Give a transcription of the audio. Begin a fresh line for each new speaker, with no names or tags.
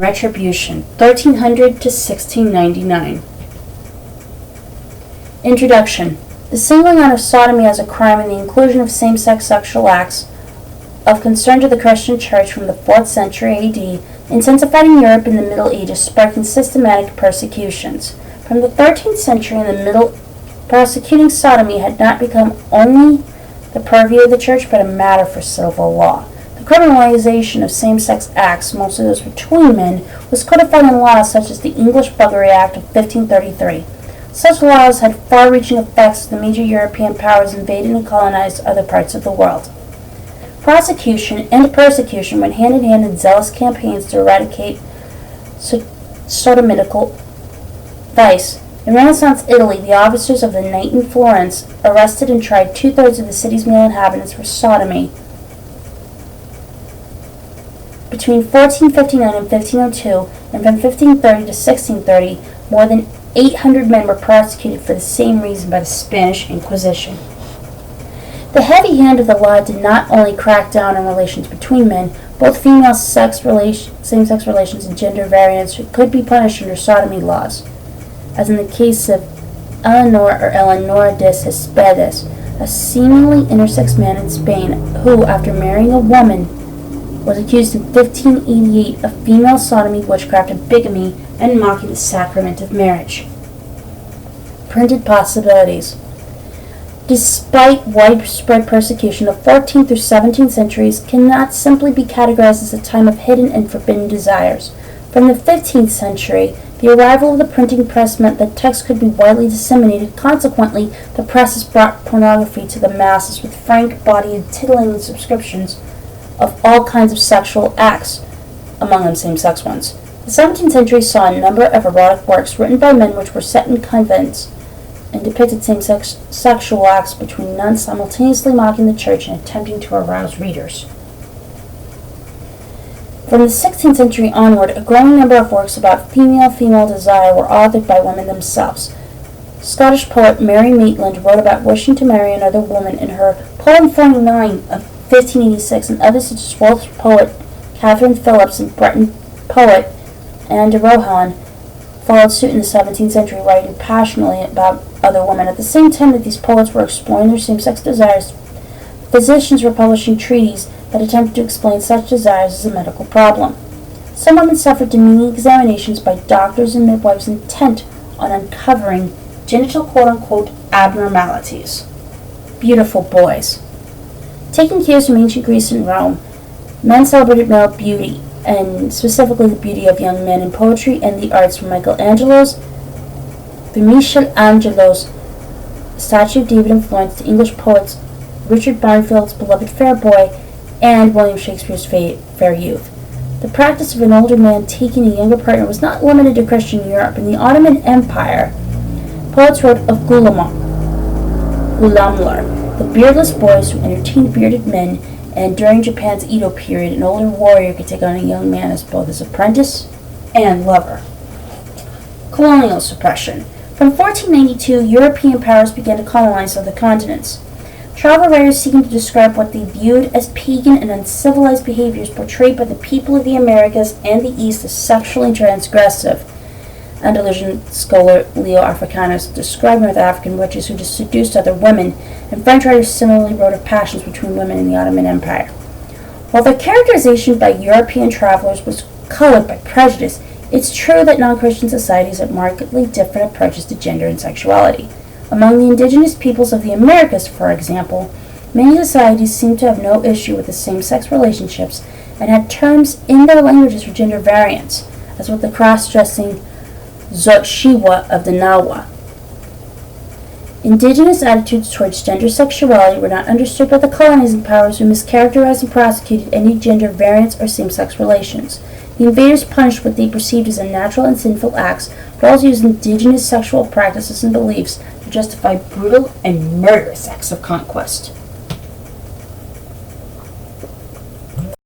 Retribution, 1300 to 1699. Introduction. The singling out of sodomy as a crime and the inclusion of same-sex sexual acts of concern to the Christian Church from the 4th century A.D. intensified in Europe in the Middle Ages, sparking systematic persecutions. From the 13th century in the Middle, prosecuting sodomy had not become only the purview of the Church, but a matter for civil law. The criminalization of same-sex acts, mostly those between men, was codified in laws such as the English Buggery Act of 1533. Such laws had far-reaching effects as the major European powers invaded and colonized other parts of the world. Prosecution and persecution went hand-in-hand in zealous campaigns to eradicate sodomitical vice. In Renaissance Italy, the officers of the Knight in Florence arrested and tried 2/3 of the city's male inhabitants for sodomy. Between 1459 and 1502, and from 1530 to 1630, more than 800 men were prosecuted for the same reason by the Spanish Inquisition. The heavy hand of the law did not only crack down on relations between men, both same-sex relations and gender variance could be punished under sodomy laws, as in the case of Eleanor de Cespedes, a seemingly intersex man in Spain who, after marrying a woman, was accused in 1588 of female sodomy, witchcraft, and bigamy, and mocking the sacrament of marriage. Printed possibilities. Despite widespread persecution, the 14th through 17th centuries cannot simply be categorized as a time of hidden and forbidden desires. From the 15th century, the arrival of the printing press meant that text could be widely disseminated. Consequently, the presses brought pornography to the masses with frank-bodied, titillating subscriptions of all kinds of sexual acts, among them same-sex ones. The 17th century saw a number of erotic works written by men which were set in convents and depicted same-sex sexual acts between nuns, simultaneously mocking the church and attempting to arouse readers. From the 16th century onward, a growing number of works about female desire were authored by women themselves. Scottish poet Mary Maitland wrote about wishing to marry another woman in her Poem 49 of 1586, and others such as Welsh poet Catherine Phillips and Breton poet Anne de Rohan followed suit in the 17th century, writing passionately about other women. At the same time that these poets were exploring their same-sex desires, physicians were publishing treatises that attempted to explain such desires as a medical problem. Some women suffered demeaning examinations by doctors and midwives intent on uncovering genital quote-unquote abnormalities. Beautiful boys. Taking cues from ancient Greece and Rome, men celebrated male beauty, and specifically the beauty of young men in poetry and the arts, from Michelangelo's statue of David in Florence to English poets Richard Barnfield's beloved Fair Boy and William Shakespeare's Fair Youth. The practice of an older man taking a younger partner was not limited to Christian Europe. In the Ottoman Empire, poets wrote of gulamlar, the beardless boys who entertained bearded men, and during Japan's Edo period, an older warrior could take on a young man as both his apprentice and lover. Colonial suppression. From 1492, European powers began to colonize other continents. Travel writers seeking to describe what they viewed as pagan and uncivilized behaviors portrayed by the people of the Americas and the East as sexually transgressive. Andalusian scholar Leo Africanus described North African witches who just seduced other women, and French writers similarly wrote of passions between women in the Ottoman Empire. While the characterization by European travelers was colored by prejudice, it's true that non-Christian societies had markedly different approaches to gender and sexuality. Among the indigenous peoples of the Americas, for example, many societies seemed to have no issue with the same-sex relationships and had terms in their languages for gender variance, as with the cross-dressing Zotshiwa of the Nawa. Indigenous attitudes towards gender sexuality were not understood by the colonizing powers, who mischaracterized and prosecuted any gender variance or same-sex relations. The invaders punished what they perceived as unnatural and sinful acts, but also used indigenous sexual practices and beliefs to justify brutal and murderous acts of conquest.